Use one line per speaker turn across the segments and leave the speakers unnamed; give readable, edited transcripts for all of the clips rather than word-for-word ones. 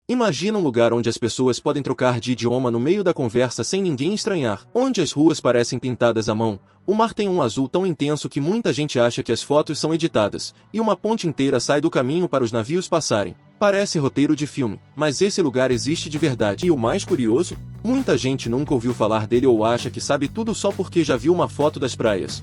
Imagina um lugar onde as pessoas podem trocar de idioma no meio da conversa sem ninguém estranhar, onde as ruas parecem pintadas à mão, o mar tem um azul tão intenso que muita gente acha que as fotos são editadas, e uma ponte inteira sai do caminho para os navios passarem. Parece roteiro de filme, mas esse lugar existe de verdade. E o mais curioso? Muita gente nunca ouviu falar dele ou acha que sabe tudo só porque já viu uma foto das praias.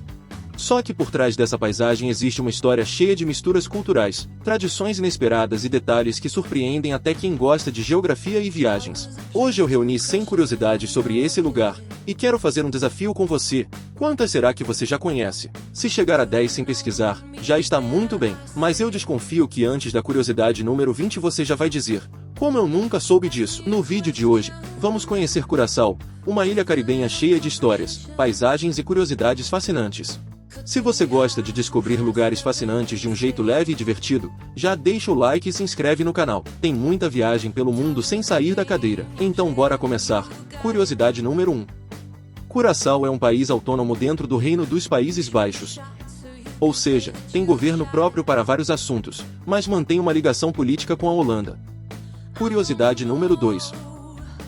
Só que por trás dessa paisagem existe uma história cheia de misturas culturais, tradições inesperadas e detalhes que surpreendem até quem gosta de geografia e viagens. Hoje eu reuni 100 curiosidades sobre esse lugar, e quero fazer um desafio com você. Quantas será que você já conhece? Se chegar a 10 sem pesquisar, já está muito bem, mas eu desconfio que antes da curiosidade número 20 você já vai dizer: como eu nunca soube disso? No vídeo de hoje, vamos conhecer Curaçao, uma ilha caribenha cheia de histórias, paisagens e curiosidades fascinantes. Se você gosta de descobrir lugares fascinantes de um jeito leve e divertido, já deixa o like e se inscreve no canal. Tem muita viagem pelo mundo sem sair da cadeira. Então bora começar. Curiosidade número 1. Curaçao é um país autônomo dentro do Reino dos Países Baixos. Ou seja, tem governo próprio para vários assuntos, mas mantém uma ligação política com a Holanda. Curiosidade número 2.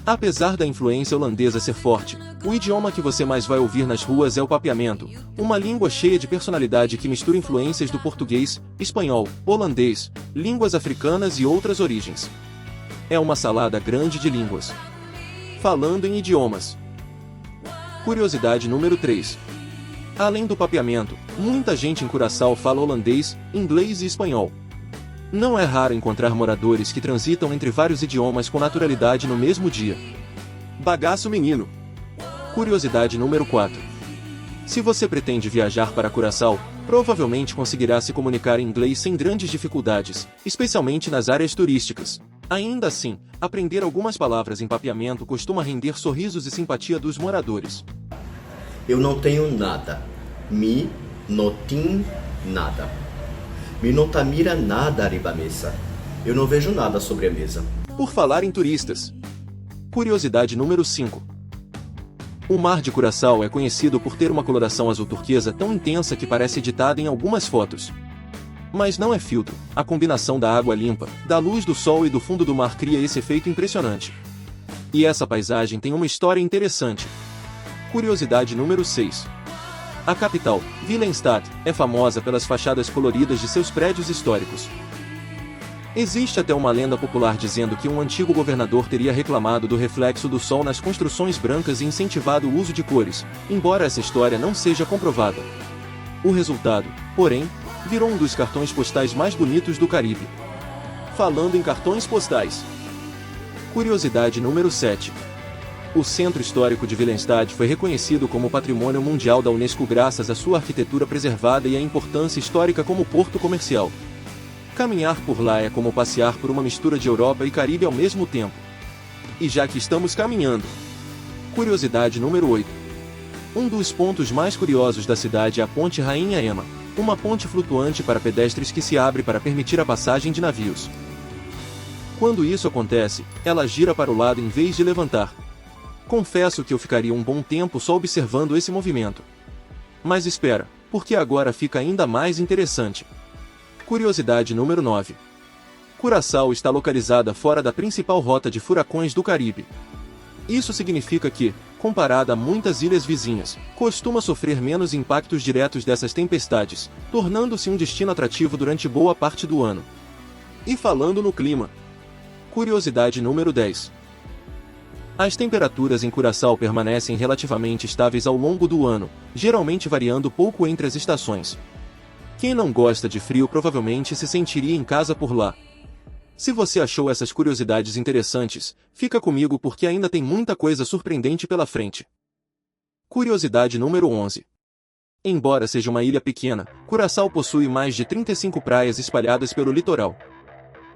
Apesar da influência holandesa ser forte, o idioma que você mais vai ouvir nas ruas é o papiamento, uma língua cheia de personalidade que mistura influências do português, espanhol, holandês, línguas africanas e outras origens. É uma salada grande de línguas. Falando em idiomas. Curiosidade número 3. Além do papiamento, muita gente em Curaçao fala holandês, inglês e espanhol. Não é raro encontrar moradores que transitam entre vários idiomas com naturalidade no mesmo dia. Bagaço menino. Curiosidade número 4. Se você pretende viajar para Curaçao, provavelmente conseguirá se comunicar em inglês sem grandes dificuldades, especialmente nas áreas turísticas. Ainda assim, aprender algumas palavras em papiamento costuma render sorrisos e simpatia dos moradores.
Eu não tenho nada. Mi não tenho nada. Mi não tá mira nada arriba a mesa. Eu não vejo nada sobre a mesa.
Por falar em turistas. Curiosidade número 5. O mar de Curaçao é conhecido por ter uma coloração azul turquesa tão intensa que parece editada em algumas fotos. Mas não é filtro, a combinação da água limpa, da luz do sol e do fundo do mar cria esse efeito impressionante. E essa paisagem tem uma história interessante. Curiosidade número 6. A capital, Willemstad, é famosa pelas fachadas coloridas de seus prédios históricos. Existe até uma lenda popular dizendo que um antigo governador teria reclamado do reflexo do sol nas construções brancas e incentivado o uso de cores, embora essa história não seja comprovada. O resultado, porém, virou um dos cartões postais mais bonitos do Caribe. Falando em cartões postais. Curiosidade número 7. O Centro Histórico de Willemstad foi reconhecido como Patrimônio Mundial da Unesco graças à sua arquitetura preservada e à importância histórica como porto comercial. Caminhar por lá é como passear por uma mistura de Europa e Caribe ao mesmo tempo. E já que estamos caminhando. Curiosidade número 8. Um dos pontos mais curiosos da cidade é a Ponte Rainha Emma, uma ponte flutuante para pedestres que se abre para permitir a passagem de navios. Quando isso acontece, ela gira para o lado em vez de levantar. Confesso que eu ficaria um bom tempo só observando esse movimento. Mas espera, porque agora fica ainda mais interessante. Curiosidade número 9. Curaçao está localizada fora da principal rota de furacões do Caribe. Isso significa que, comparada a muitas ilhas vizinhas, costuma sofrer menos impactos diretos dessas tempestades, tornando-se um destino atrativo durante boa parte do ano. E falando no clima. Curiosidade número 10. As temperaturas em Curaçao permanecem relativamente estáveis ao longo do ano, geralmente variando pouco entre as estações. Quem não gosta de frio provavelmente se sentiria em casa por lá. Se você achou essas curiosidades interessantes, fica comigo porque ainda tem muita coisa surpreendente pela frente. Curiosidade número 11. Embora seja uma ilha pequena, Curaçao possui mais de 35 praias espalhadas pelo litoral.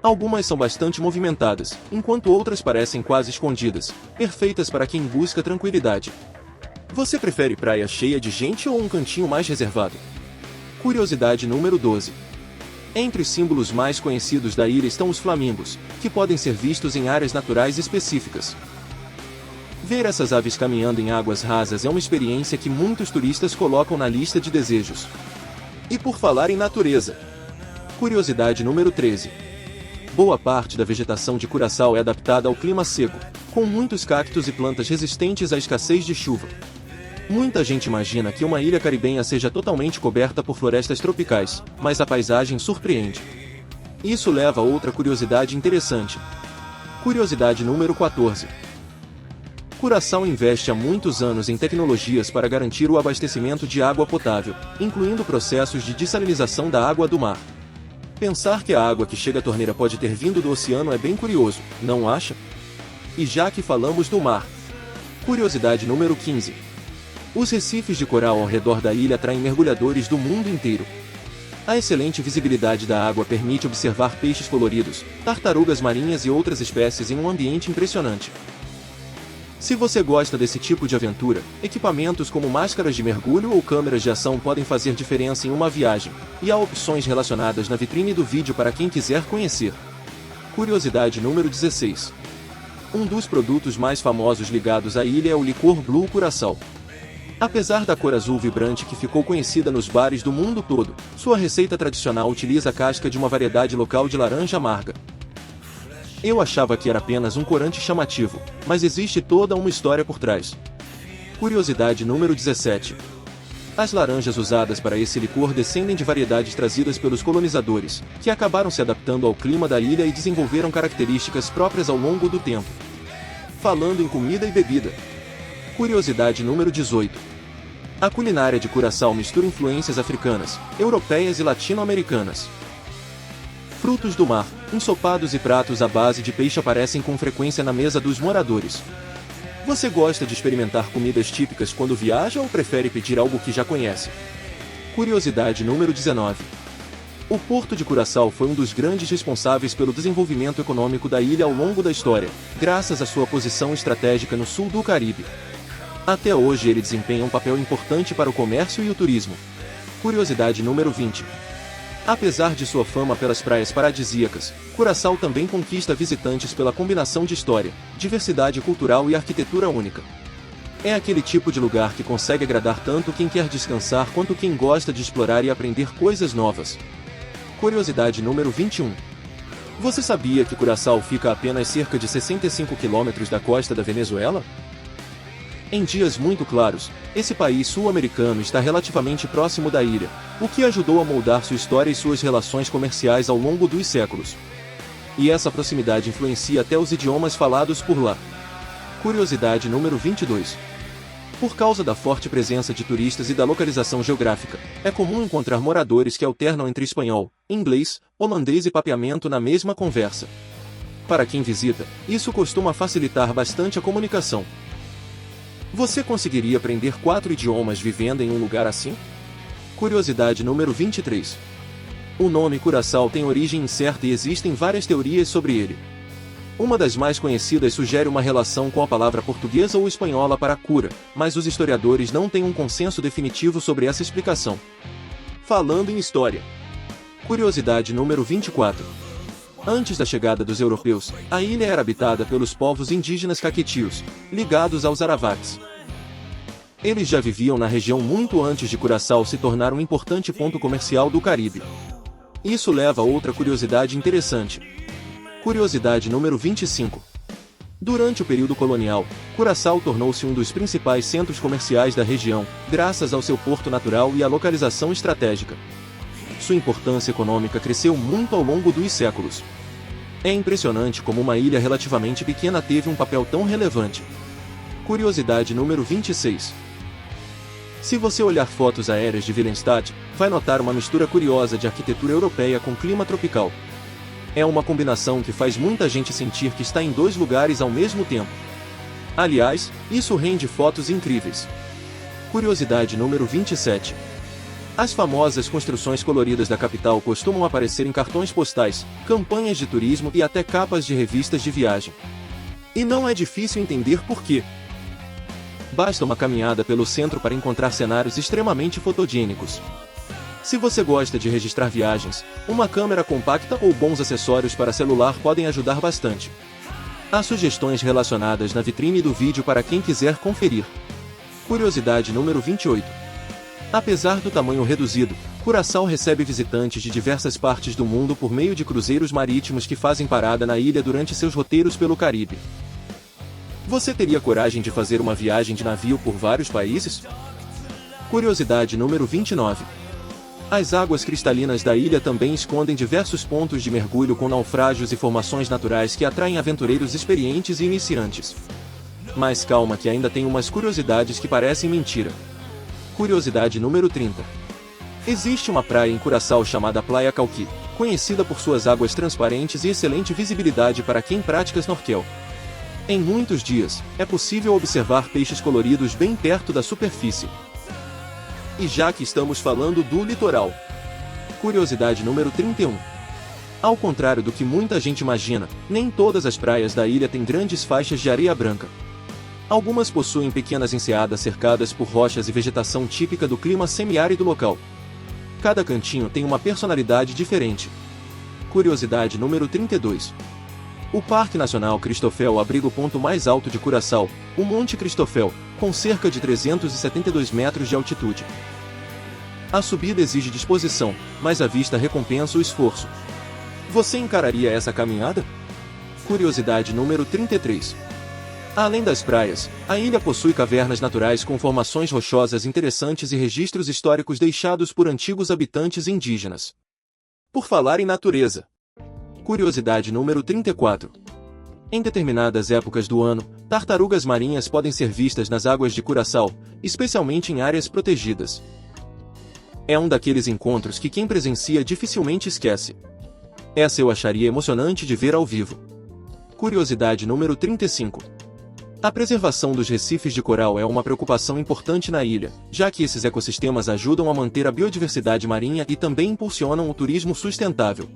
Algumas são bastante movimentadas, enquanto outras parecem quase escondidas, perfeitas para quem busca tranquilidade. Você prefere praia cheia de gente ou um cantinho mais reservado? Curiosidade número 12. Entre os símbolos mais conhecidos da ilha estão os flamingos, que podem ser vistos em áreas naturais específicas. Ver essas aves caminhando em águas rasas é uma experiência que muitos turistas colocam na lista de desejos. E por falar em natureza. Curiosidade número 13. Boa parte da vegetação de Curaçao é adaptada ao clima seco, com muitos cactos e plantas resistentes à escassez de chuva. Muita gente imagina que uma ilha caribenha seja totalmente coberta por florestas tropicais, mas a paisagem surpreende. Isso leva a outra curiosidade interessante. Curiosidade número 14. Curaçao investe há muitos anos em tecnologias para garantir o abastecimento de água potável, incluindo processos de dessalinização da água do mar. Pensar que a água que chega à torneira pode ter vindo do oceano é bem curioso, não acha? E já que falamos do mar, curiosidade número 15. Os recifes de coral ao redor da ilha atraem mergulhadores do mundo inteiro. A excelente visibilidade da água permite observar peixes coloridos, tartarugas marinhas e outras espécies em um ambiente impressionante. Se você gosta desse tipo de aventura, equipamentos como máscaras de mergulho ou câmeras de ação podem fazer diferença em uma viagem, e há opções relacionadas na vitrine do vídeo para quem quiser conhecer. Curiosidade número 16. Um dos produtos mais famosos ligados à ilha é o licor Blue Curaçao. Apesar da cor azul vibrante que ficou conhecida nos bares do mundo todo, sua receita tradicional utiliza a casca de uma variedade local de laranja amarga. Eu achava que era apenas um corante chamativo, mas existe toda uma história por trás. Curiosidade número 17. As laranjas usadas para esse licor descendem de variedades trazidas pelos colonizadores, que acabaram se adaptando ao clima da ilha e desenvolveram características próprias ao longo do tempo. Falando em comida e bebida. Curiosidade número 18. A culinária de Curaçao mistura influências africanas, europeias e latino-americanas. Frutos do mar, ensopados e pratos à base de peixe aparecem com frequência na mesa dos moradores. Você gosta de experimentar comidas típicas quando viaja ou prefere pedir algo que já conhece? Curiosidade número 19. O Porto de Curaçao foi um dos grandes responsáveis pelo desenvolvimento econômico da ilha ao longo da história, graças à sua posição estratégica no sul do Caribe. Até hoje ele desempenha um papel importante para o comércio e o turismo. Curiosidade número 20. Apesar de sua fama pelas praias paradisíacas, Curaçao também conquista visitantes pela combinação de história, diversidade cultural e arquitetura única. É aquele tipo de lugar que consegue agradar tanto quem quer descansar quanto quem gosta de explorar e aprender coisas novas. Curiosidade número 21. Você sabia que Curaçao fica a apenas cerca de 65 quilômetros da costa da Venezuela? Em dias muito claros, esse país sul-americano está relativamente próximo da ilha, o que ajudou a moldar sua história e suas relações comerciais ao longo dos séculos. E essa proximidade influencia até os idiomas falados por lá. Curiosidade número 22. Por causa da forte presença de turistas e da localização geográfica, é comum encontrar moradores que alternam entre espanhol, inglês, holandês e papiamento na mesma conversa. Para quem visita, isso costuma facilitar bastante a comunicação. Você conseguiria aprender 4 idiomas vivendo em um lugar assim? Curiosidade número 23. O nome Curaçao tem origem incerta e existem várias teorias sobre ele. Uma das mais conhecidas sugere uma relação com a palavra portuguesa ou espanhola para cura, mas os historiadores não têm um consenso definitivo sobre essa explicação. Falando em história. Curiosidade número 24. Antes da chegada dos europeus, a ilha era habitada pelos povos indígenas caquetios, ligados aos Arawaks. Eles já viviam na região muito antes de Curaçao se tornar um importante ponto comercial do Caribe. Isso leva a outra curiosidade interessante. Curiosidade número 25. Durante o período colonial, Curaçao tornou-se um dos principais centros comerciais da região, graças ao seu porto natural e à localização estratégica. Sua importância econômica cresceu muito ao longo dos séculos. É impressionante como uma ilha relativamente pequena teve um papel tão relevante. Curiosidade número 26. Se você olhar fotos aéreas de Willemstad, vai notar uma mistura curiosa de arquitetura europeia com clima tropical. É uma combinação que faz muita gente sentir que está em 2 lugares ao mesmo tempo. Aliás, isso rende fotos incríveis. Curiosidade número 27. As famosas construções coloridas da capital costumam aparecer em cartões postais, campanhas de turismo e até capas de revistas de viagem. E não é difícil entender por quê. Basta uma caminhada pelo centro para encontrar cenários extremamente fotogênicos. Se você gosta de registrar viagens, uma câmera compacta ou bons acessórios para celular podem ajudar bastante. Há sugestões relacionadas na vitrine do vídeo para quem quiser conferir. Curiosidade número 28. Apesar do tamanho reduzido, Curaçao recebe visitantes de diversas partes do mundo por meio de cruzeiros marítimos que fazem parada na ilha durante seus roteiros pelo Caribe. Você teria coragem de fazer uma viagem de navio por vários países? Curiosidade número 29. As águas cristalinas da ilha também escondem diversos pontos de mergulho com naufrágios e formações naturais que atraem aventureiros experientes e iniciantes. Mas calma que ainda tem umas curiosidades que parecem mentira. Curiosidade número 30. Existe uma praia em Curaçao chamada Praia Cauqui, conhecida por suas águas transparentes e excelente visibilidade para quem pratica snorkel. Em muitos dias, é possível observar peixes coloridos bem perto da superfície. E já que estamos falando do litoral, curiosidade número 31. Ao contrário do que muita gente imagina, nem todas as praias da ilha têm grandes faixas de areia branca. Algumas possuem pequenas enseadas cercadas por rochas e vegetação típica do clima semiárido local. Cada cantinho tem uma personalidade diferente. Curiosidade número 32. O Parque Nacional Cristofel abriga o ponto mais alto de Curaçao, o Monte Cristofel, com cerca de 372 metros de altitude. A subida exige disposição, mas a vista recompensa o esforço. Você encararia essa caminhada? Curiosidade número 33. Além das praias, a ilha possui cavernas naturais com formações rochosas interessantes e registros históricos deixados por antigos habitantes indígenas. Por falar em natureza. Curiosidade número 34. Em determinadas épocas do ano, tartarugas marinhas podem ser vistas nas águas de Curaçao, especialmente em áreas protegidas. É um daqueles encontros que quem presencia dificilmente esquece. Essa eu acharia emocionante de ver ao vivo. Curiosidade número 35. A preservação dos recifes de coral é uma preocupação importante na ilha, já que esses ecossistemas ajudam a manter a biodiversidade marinha e também impulsionam o turismo sustentável.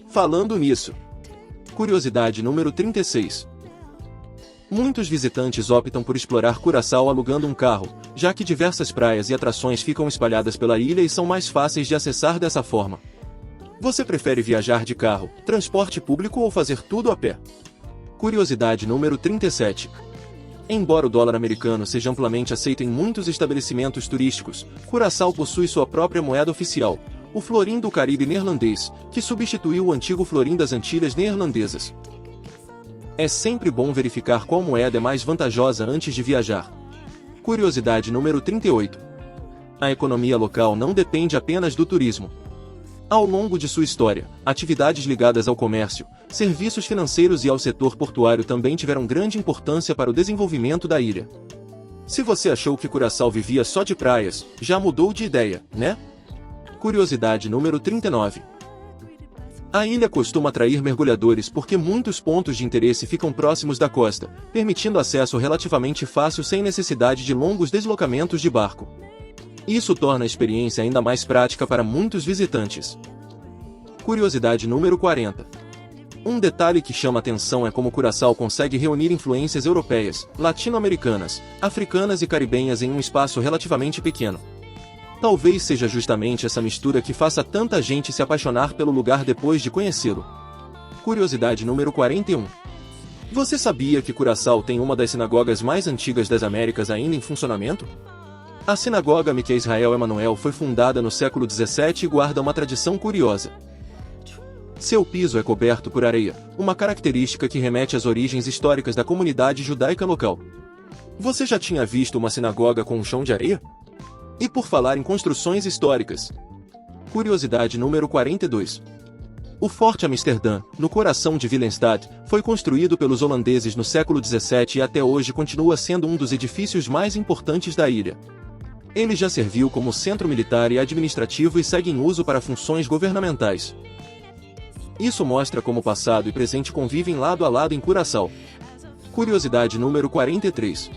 Falando nisso, curiosidade número 36. Muitos visitantes optam por explorar Curaçao alugando um carro, já que diversas praias e atrações ficam espalhadas pela ilha e são mais fáceis de acessar dessa forma. Você prefere viajar de carro, transporte público ou fazer tudo a pé? Curiosidade número 37. Embora o dólar americano seja amplamente aceito em muitos estabelecimentos turísticos, Curaçao possui sua própria moeda oficial, o florim do Caribe neerlandês, que substituiu o antigo florim das Antilhas neerlandesas. É sempre bom verificar qual moeda é mais vantajosa antes de viajar. Curiosidade número 38. A economia local não depende apenas do turismo. Ao longo de sua história, atividades ligadas ao comércio, serviços financeiros e ao setor portuário também tiveram grande importância para o desenvolvimento da ilha. Se você achou que Curaçao vivia só de praias, já mudou de ideia, né? Curiosidade número 39. A ilha costuma atrair mergulhadores porque muitos pontos de interesse ficam próximos da costa, permitindo acesso relativamente fácil sem necessidade de longos deslocamentos de barco. Isso torna a experiência ainda mais prática para muitos visitantes. Curiosidade número 40. Um detalhe que chama atenção é como Curaçao consegue reunir influências europeias, latino-americanas, africanas e caribenhas em um espaço relativamente pequeno. Talvez seja justamente essa mistura que faça tanta gente se apaixonar pelo lugar depois de conhecê-lo. Curiosidade número 41. Você sabia que Curaçao tem uma das sinagogas mais antigas das Américas ainda em funcionamento? A sinagoga Miquel Israel Emanuel foi fundada no século XVII e guarda uma tradição curiosa. Seu piso é coberto por areia, uma característica que remete às origens históricas da comunidade judaica local. Você já tinha visto uma sinagoga com um chão de areia? E por falar em construções históricas. Curiosidade número 42. O Forte Amsterdã, no coração de Willemstad, foi construído pelos holandeses no século XVII e até hoje continua sendo um dos edifícios mais importantes da ilha. Ele já serviu como centro militar e administrativo e segue em uso para funções governamentais. Isso mostra como o passado e presente convivem lado a lado em Curaçao. Curiosidade número 43.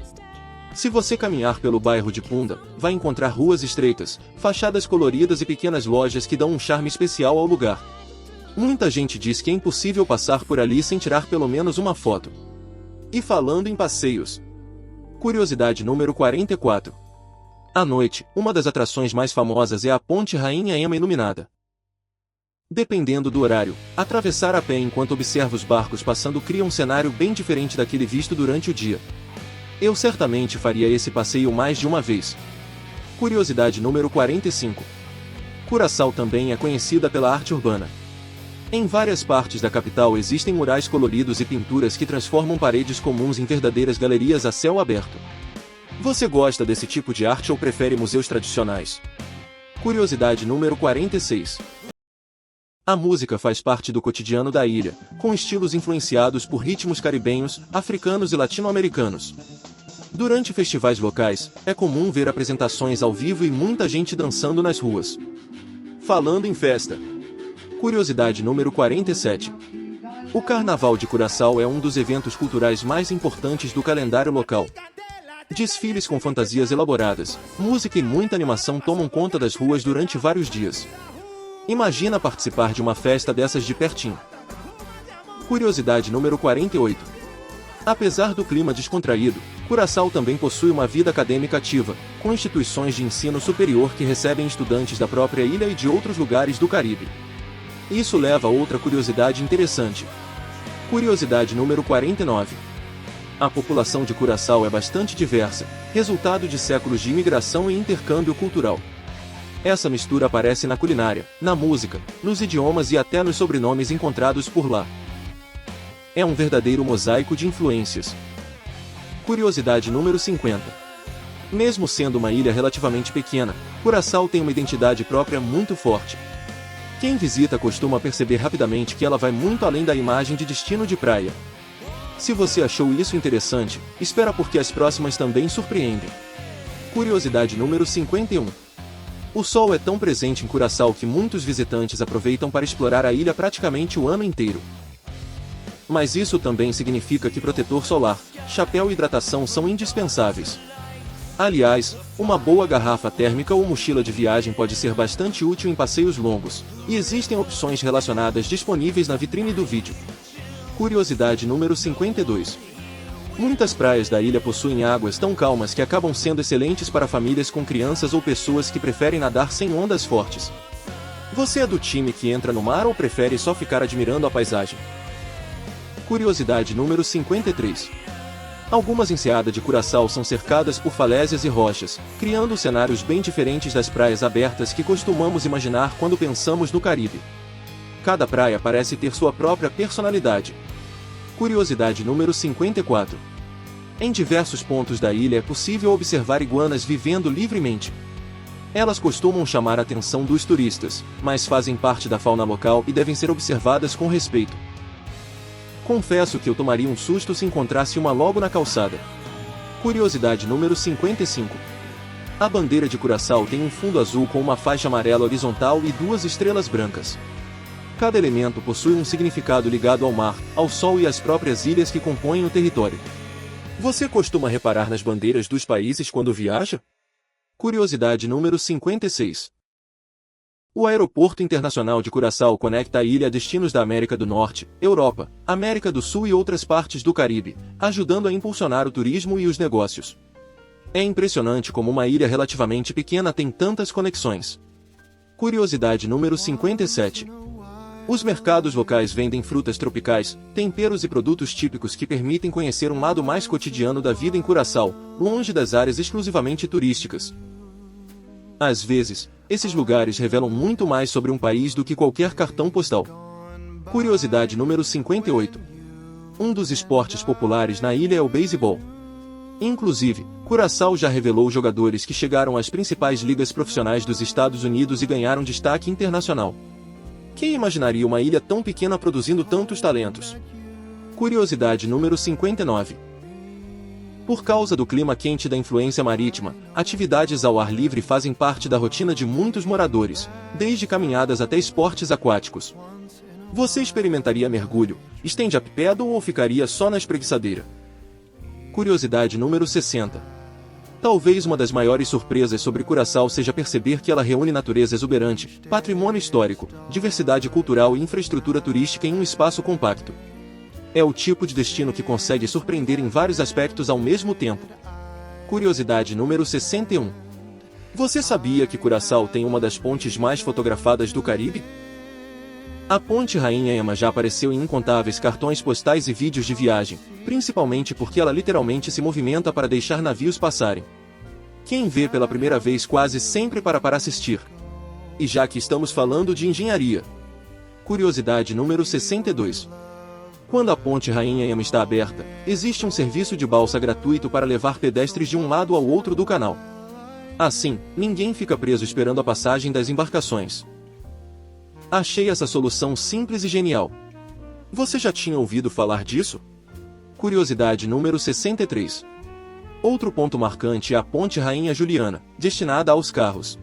Se você caminhar pelo bairro de Punda, vai encontrar ruas estreitas, fachadas coloridas e pequenas lojas que dão um charme especial ao lugar. Muita gente diz que é impossível passar por ali sem tirar pelo menos uma foto. E falando em passeios. Curiosidade número 44. À noite, uma das atrações mais famosas é a Ponte Rainha Emma iluminada. Dependendo do horário, atravessar a pé enquanto observa os barcos passando cria um cenário bem diferente daquele visto durante o dia. Eu certamente faria esse passeio mais de uma vez. Curiosidade número 45. Curaçao também é conhecida pela arte urbana. Em várias partes da capital existem murais coloridos e pinturas que transformam paredes comuns em verdadeiras galerias a céu aberto. Você gosta desse tipo de arte ou prefere museus tradicionais? Curiosidade número 46. A música faz parte do cotidiano da ilha, com estilos influenciados por ritmos caribenhos, africanos e latino-americanos. Durante festivais locais, é comum ver apresentações ao vivo e muita gente dançando nas ruas. Falando em festa. Curiosidade número 47. O Carnaval de Curaçao é um dos eventos culturais mais importantes do calendário local. Desfiles com fantasias elaboradas, música e muita animação tomam conta das ruas durante vários dias. Imagina participar de uma festa dessas de pertinho. Curiosidade número 48. Apesar do clima descontraído, Curaçao também possui uma vida acadêmica ativa, com instituições de ensino superior que recebem estudantes da própria ilha e de outros lugares do Caribe. Isso leva a outra curiosidade interessante. Curiosidade número 49. A população de Curaçao é bastante diversa, resultado de séculos de imigração e intercâmbio cultural. Essa mistura aparece na culinária, na música, nos idiomas e até nos sobrenomes encontrados por lá. É um verdadeiro mosaico de influências. Curiosidade número 50. Mesmo sendo uma ilha relativamente pequena, Curaçao tem uma identidade própria muito forte. Quem visita costuma perceber rapidamente que ela vai muito além da imagem de destino de praia. Se você achou isso interessante, espera porque as próximas também surpreendem. Curiosidade número 51. O sol é tão presente em Curaçao que muitos visitantes aproveitam para explorar a ilha praticamente o ano inteiro. Mas isso também significa que protetor solar, chapéu e hidratação são indispensáveis. Aliás, uma boa garrafa térmica ou mochila de viagem pode ser bastante útil em passeios longos, e existem opções relacionadas disponíveis na vitrine do vídeo. Curiosidade número 52. Muitas praias da ilha possuem águas tão calmas que acabam sendo excelentes para famílias com crianças ou pessoas que preferem nadar sem ondas fortes. Você é do time que entra no mar ou prefere só ficar admirando a paisagem? Curiosidade número 53. Algumas enseadas de Curaçao são cercadas por falésias e rochas, criando cenários bem diferentes das praias abertas que costumamos imaginar quando pensamos no Caribe. Cada praia parece ter sua própria personalidade. Curiosidade número 54. Em diversos pontos da ilha é possível observar iguanas vivendo livremente. Elas costumam chamar a atenção dos turistas, mas fazem parte da fauna local e devem ser observadas com respeito. Confesso que eu tomaria um susto se encontrasse uma logo na calçada. Curiosidade número 55. A bandeira de Curaçao tem um fundo azul com uma faixa amarela horizontal e 2 estrelas brancas. Cada elemento possui um significado ligado ao mar, ao sol e às próprias ilhas que compõem o território. Você costuma reparar nas bandeiras dos países quando viaja? Curiosidade número 56. O Aeroporto Internacional de Curaçao conecta a ilha a destinos da América do Norte, Europa, América do Sul e outras partes do Caribe, ajudando a impulsionar o turismo e os negócios. É impressionante como uma ilha relativamente pequena tem tantas conexões. Curiosidade número 57. Os mercados locais vendem frutas tropicais, temperos e produtos típicos que permitem conhecer um lado mais cotidiano da vida em Curaçao, longe das áreas exclusivamente turísticas. Às vezes, esses lugares revelam muito mais sobre um país do que qualquer cartão postal. Curiosidade número 58. Um dos esportes populares na ilha é o beisebol. Inclusive, Curaçao já revelou jogadores que chegaram às principais ligas profissionais dos Estados Unidos e ganharam destaque internacional. Quem imaginaria uma ilha tão pequena produzindo tantos talentos? Curiosidade número 59. Por causa do clima quente e da influência marítima, atividades ao ar livre fazem parte da rotina de muitos moradores, desde caminhadas até esportes aquáticos. Você experimentaria mergulho, stand-up paddle ou ficaria só na espreguiçadeira? Curiosidade número 60. Talvez uma das maiores surpresas sobre Curaçao seja perceber que ela reúne natureza exuberante, patrimônio histórico, diversidade cultural e infraestrutura turística em um espaço compacto. É o tipo de destino que consegue surpreender em vários aspectos ao mesmo tempo. Curiosidade número 61. Você sabia que Curaçao tem uma das pontes mais fotografadas do Caribe? A Ponte Rainha Emma já apareceu em incontáveis cartões postais e vídeos de viagem, principalmente porque ela literalmente se movimenta para deixar navios passarem. Quem vê pela primeira vez quase sempre para assistir. E já que estamos falando de engenharia. Curiosidade número 62. Quando a Ponte Rainha Emma está aberta, existe um serviço de balsa gratuito para levar pedestres de um lado ao outro do canal. Assim, ninguém fica preso esperando a passagem das embarcações. Achei essa solução simples e genial. Você já tinha ouvido falar disso? Curiosidade número 63. Outro ponto marcante é a Ponte Rainha Juliana, destinada aos carros.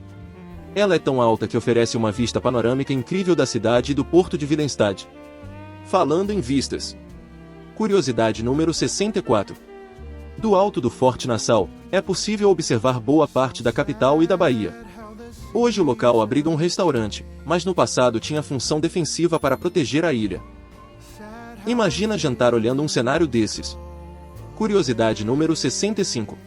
Ela é tão alta que oferece uma vista panorâmica incrível da cidade e do porto de Willemstad. Falando em vistas. Curiosidade número 64. Do alto do Forte Nassau, é possível observar boa parte da capital e da Bahia. Hoje o local abriga um restaurante, mas no passado tinha função defensiva para proteger a ilha. Imagina jantar olhando um cenário desses. Curiosidade número 65.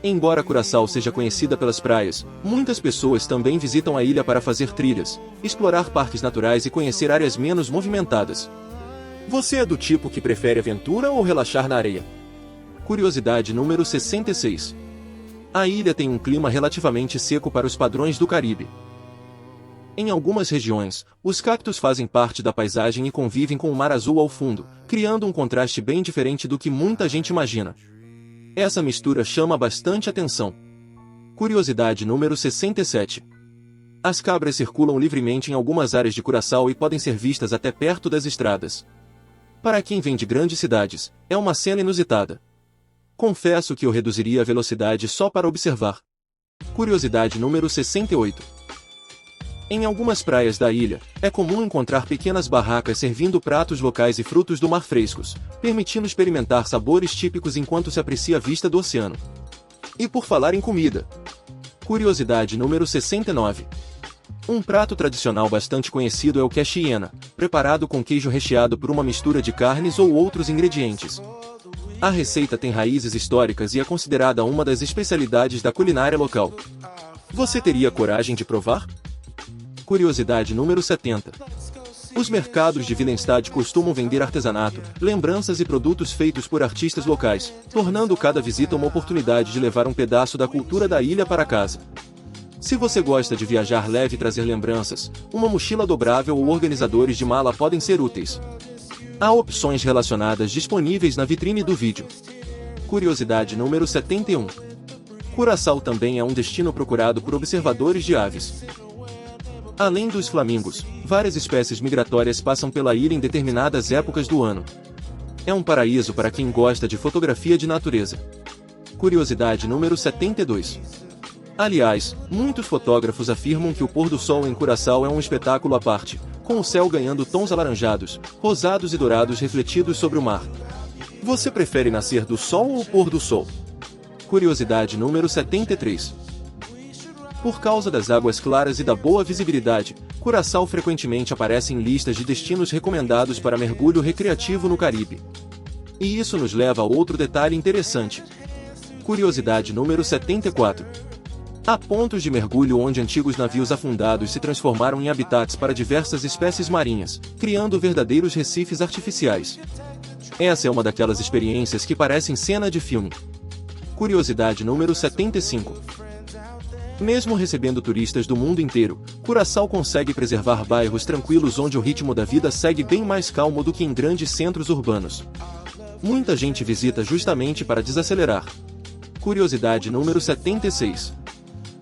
Embora Curaçao seja conhecida pelas praias, muitas pessoas também visitam a ilha para fazer trilhas, explorar parques naturais e conhecer áreas menos movimentadas. Você é do tipo que prefere aventura ou relaxar na areia? Curiosidade número 66. A ilha tem um clima relativamente seco para os padrões do Caribe. Em algumas regiões, os cactos fazem parte da paisagem e convivem com o mar azul ao fundo, criando um contraste bem diferente do que muita gente imagina. Essa mistura chama bastante atenção. Curiosidade número 67. As cabras circulam livremente em algumas áreas de Curaçao e podem ser vistas até perto das estradas. Para quem vem de grandes cidades, é uma cena inusitada. Confesso que eu reduziria a velocidade só para observar. Curiosidade número 68. Em algumas praias da ilha, é comum encontrar pequenas barracas servindo pratos locais e frutos do mar frescos, permitindo experimentar sabores típicos enquanto se aprecia a vista do oceano. E por falar em comida. Curiosidade número 69. Um prato tradicional bastante conhecido é o quiche-iena, preparado com queijo recheado por uma mistura de carnes ou outros ingredientes. A receita tem raízes históricas e é considerada uma das especialidades da culinária local. Você teria coragem de provar? Curiosidade número 70. Os mercados de Willemstad costumam vender artesanato, lembranças e produtos feitos por artistas locais, tornando cada visita uma oportunidade de levar um pedaço da cultura da ilha para casa. Se você gosta de viajar leve e trazer lembranças, uma mochila dobrável ou organizadores de mala podem ser úteis. Há opções relacionadas disponíveis na vitrine do vídeo. Curiosidade número 71. Curaçao também é um destino procurado por observadores de aves. Além dos flamingos, várias espécies migratórias passam pela ilha em determinadas épocas do ano. É um paraíso para quem gosta de fotografia de natureza. Curiosidade número 72. Aliás, muitos fotógrafos afirmam que o pôr do sol em Curaçao é um espetáculo à parte, com o céu ganhando tons alaranjados, rosados e dourados refletidos sobre o mar. Você prefere nascer do sol ou pôr do sol? Curiosidade número 73. Por causa das águas claras e da boa visibilidade, Curaçao frequentemente aparece em listas de destinos recomendados para mergulho recreativo no Caribe. E isso nos leva a outro detalhe interessante. Curiosidade número 74. Há pontos de mergulho onde antigos navios afundados se transformaram em habitats para diversas espécies marinhas, criando verdadeiros recifes artificiais. Essa é uma daquelas experiências que parecem cena de filme. Curiosidade número 75. Mesmo recebendo turistas do mundo inteiro, Curaçao consegue preservar bairros tranquilos onde o ritmo da vida segue bem mais calmo do que em grandes centros urbanos. Muita gente visita justamente para desacelerar. Curiosidade número 76.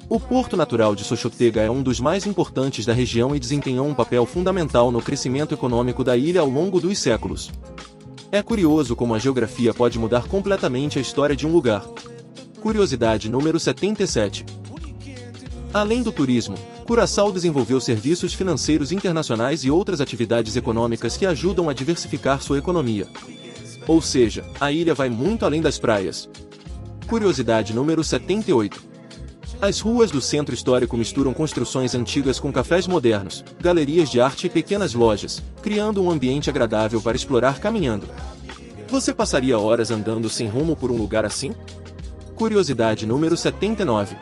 O Porto Natural de Xoxotega é um dos mais importantes da região e desempenhou um papel fundamental no crescimento econômico da ilha ao longo dos séculos. É curioso como a geografia pode mudar completamente a história de um lugar. Curiosidade número 77. Além do turismo, Curaçao desenvolveu serviços financeiros internacionais e outras atividades econômicas que ajudam a diversificar sua economia. Ou seja, a ilha vai muito além das praias. Curiosidade número 78. As ruas do centro histórico misturam construções antigas com cafés modernos, galerias de arte e pequenas lojas, criando um ambiente agradável para explorar caminhando. Você passaria horas andando sem rumo por um lugar assim? Curiosidade número 79.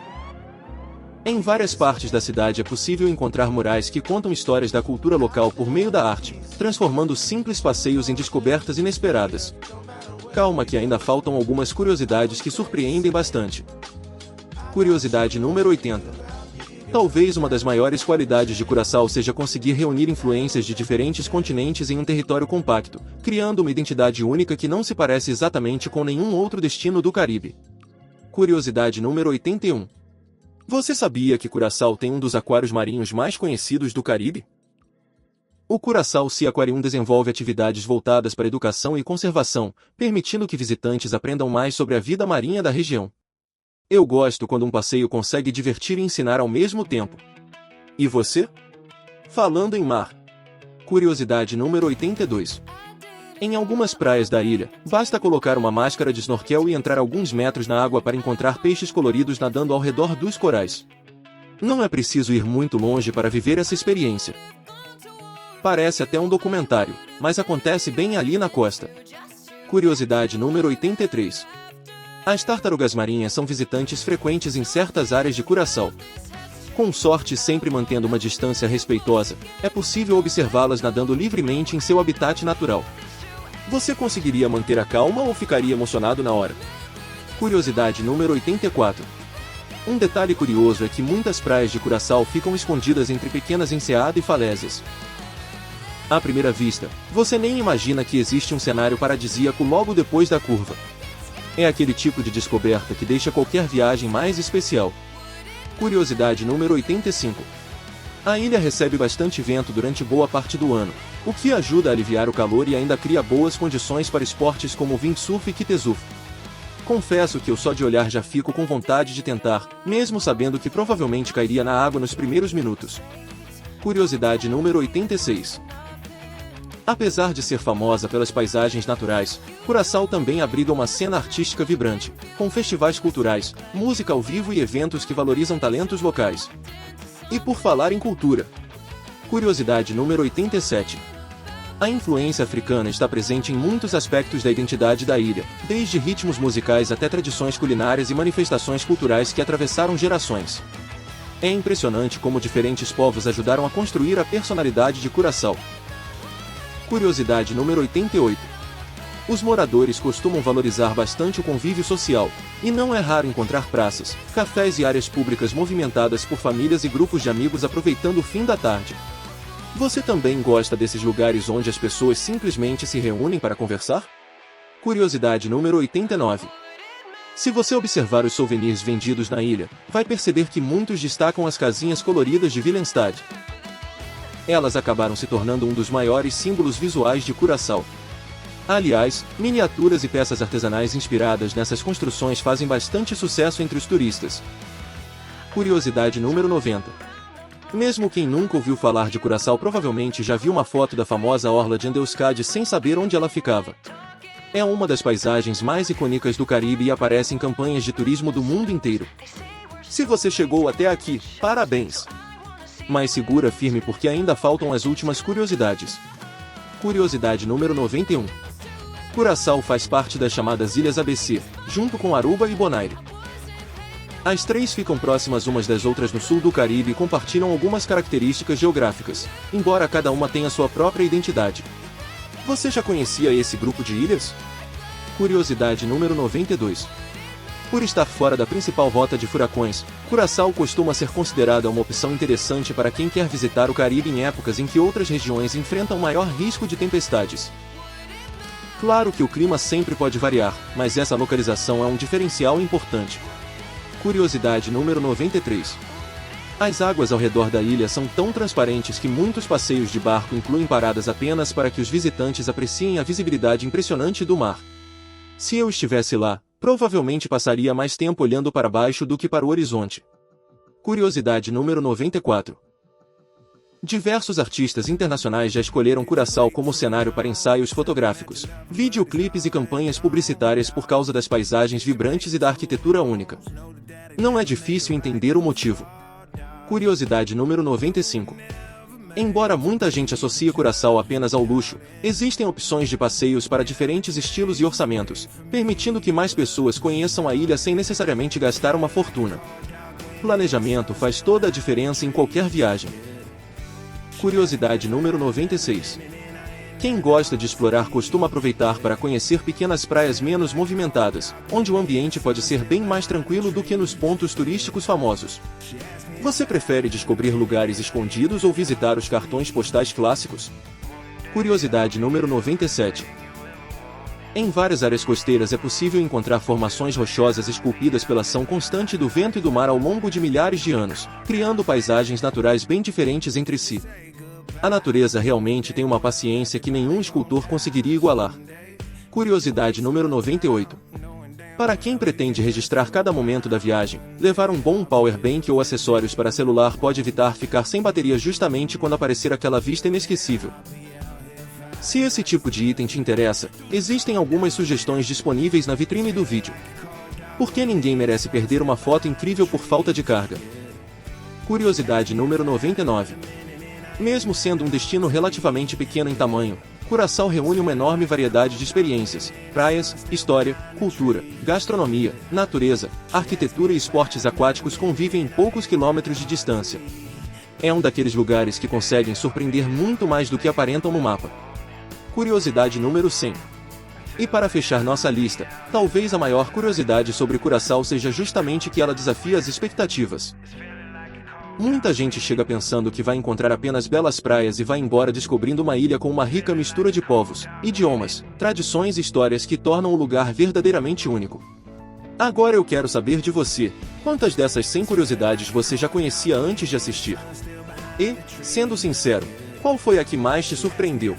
Em várias partes da cidade é possível encontrar murais que contam histórias da cultura local por meio da arte, transformando simples passeios em descobertas inesperadas. Calma que ainda faltam algumas curiosidades que surpreendem bastante. Curiosidade número 80. Talvez uma das maiores qualidades de Curaçao seja conseguir reunir influências de diferentes continentes em um território compacto, criando uma identidade única que não se parece exatamente com nenhum outro destino do Caribe. Curiosidade número 81. Você sabia que Curaçao tem um dos aquários marinhos mais conhecidos do Caribe? O Curaçao Sea Aquarium desenvolve atividades voltadas para educação e conservação, permitindo que visitantes aprendam mais sobre a vida marinha da região. Eu gosto quando um passeio consegue divertir e ensinar ao mesmo tempo. E você? Falando em mar. Curiosidade número 82. Em algumas praias da ilha, basta colocar uma máscara de snorkel e entrar alguns metros na água para encontrar peixes coloridos nadando ao redor dos corais. Não é preciso ir muito longe para viver essa experiência. Parece até um documentário, mas acontece bem ali na costa. Curiosidade número 83. As tartarugas marinhas são visitantes frequentes em certas áreas de Curaçao. Com sorte, sempre mantendo uma distância respeitosa, é possível observá-las nadando livremente em seu habitat natural. Você conseguiria manter a calma ou ficaria emocionado na hora? Curiosidade número 84. Um detalhe curioso é que muitas praias de Curaçao ficam escondidas entre pequenas enseadas e falésias. À primeira vista, você nem imagina que existe um cenário paradisíaco logo depois da curva. É aquele tipo de descoberta que deixa qualquer viagem mais especial. Curiosidade número 85. A ilha recebe bastante vento durante boa parte do ano, o que ajuda a aliviar o calor e ainda cria boas condições para esportes como windsurf e kitesurf. Confesso que eu só de olhar já fico com vontade de tentar, mesmo sabendo que provavelmente cairia na água nos primeiros minutos. Curiosidade número 86. Apesar de ser famosa pelas paisagens naturais, Curaçao também abriga uma cena artística vibrante, com festivais culturais, música ao vivo e eventos que valorizam talentos locais. E por falar em cultura. Curiosidade número 87. A influência africana está presente em muitos aspectos da identidade da ilha, desde ritmos musicais até tradições culinárias e manifestações culturais que atravessaram gerações. É impressionante como diferentes povos ajudaram a construir a personalidade de Curaçao. Curiosidade número 88. Os moradores costumam valorizar bastante o convívio social, e não é raro encontrar praças, cafés e áreas públicas movimentadas por famílias e grupos de amigos aproveitando o fim da tarde. Você também gosta desses lugares onde as pessoas simplesmente se reúnem para conversar? Curiosidade número 89. Se você observar os souvenirs vendidos na ilha, vai perceber que muitos destacam as casinhas coloridas de Willemstad. Elas acabaram se tornando um dos maiores símbolos visuais de Curaçao. Aliás, miniaturas e peças artesanais inspiradas nessas construções fazem bastante sucesso entre os turistas. Curiosidade número 90. Mesmo quem nunca ouviu falar de Curaçao provavelmente já viu uma foto da famosa orla de Endeuskade sem saber onde ela ficava. É uma das paisagens mais icônicas do Caribe e aparece em campanhas de turismo do mundo inteiro. Se você chegou até aqui, parabéns! Mas segura firme porque ainda faltam as últimas curiosidades. Curiosidade número 91. Curaçao faz parte das chamadas Ilhas ABC, junto com Aruba e Bonaire. As três ficam próximas umas das outras no sul do Caribe e compartilham algumas características geográficas, embora cada uma tenha sua própria identidade. Você já conhecia esse grupo de ilhas? Curiosidade número 92. Por estar fora da principal rota de furacões, Curaçao costuma ser considerada uma opção interessante para quem quer visitar o Caribe em épocas em que outras regiões enfrentam maior risco de tempestades. Claro que o clima sempre pode variar, mas essa localização é um diferencial importante. Curiosidade número 93. As águas ao redor da ilha são tão transparentes que muitos passeios de barco incluem paradas apenas para que os visitantes apreciem a visibilidade impressionante do mar. Se eu estivesse lá, provavelmente passaria mais tempo olhando para baixo do que para o horizonte. Curiosidade número 94. Diversos artistas internacionais já escolheram Curaçao como cenário para ensaios fotográficos, videoclipes e campanhas publicitárias por causa das paisagens vibrantes e da arquitetura única. Não é difícil entender o motivo. Curiosidade número 95. Embora muita gente associe Curaçao apenas ao luxo, existem opções de passeios para diferentes estilos e orçamentos, permitindo que mais pessoas conheçam a ilha sem necessariamente gastar uma fortuna. Planejamento faz toda a diferença em qualquer viagem. Curiosidade número 96. Quem gosta de explorar costuma aproveitar para conhecer pequenas praias menos movimentadas, onde o ambiente pode ser bem mais tranquilo do que nos pontos turísticos famosos. Você prefere descobrir lugares escondidos ou visitar os cartões postais clássicos? Curiosidade número 97. Em várias áreas costeiras é possível encontrar formações rochosas esculpidas pela ação constante do vento e do mar ao longo de milhares de anos, criando paisagens naturais bem diferentes entre si. A natureza realmente tem uma paciência que nenhum escultor conseguiria igualar. Curiosidade número 98. Para quem pretende registrar cada momento da viagem, levar um bom power bank ou acessórios para celular pode evitar ficar sem bateria justamente quando aparecer aquela vista inesquecível. Se esse tipo de item te interessa, existem algumas sugestões disponíveis na vitrine do vídeo. Porque ninguém merece perder uma foto incrível por falta de carga. Curiosidade número 99. Mesmo sendo um destino relativamente pequeno em tamanho, Curaçao reúne uma enorme variedade de experiências, praias, história, cultura, gastronomia, natureza, arquitetura e esportes aquáticos convivem em poucos quilômetros de distância. É um daqueles lugares que conseguem surpreender muito mais do que aparentam no mapa. Curiosidade número 100. E para fechar nossa lista, talvez a maior curiosidade sobre Curaçao seja justamente que ela desafia as expectativas. Muita gente chega pensando que vai encontrar apenas belas praias e vai embora descobrindo uma ilha com uma rica mistura de povos, idiomas, tradições e histórias que tornam o lugar verdadeiramente único. Agora eu quero saber de você, quantas dessas 100 curiosidades você já conhecia antes de assistir? E, sendo sincero, qual foi a que mais te surpreendeu?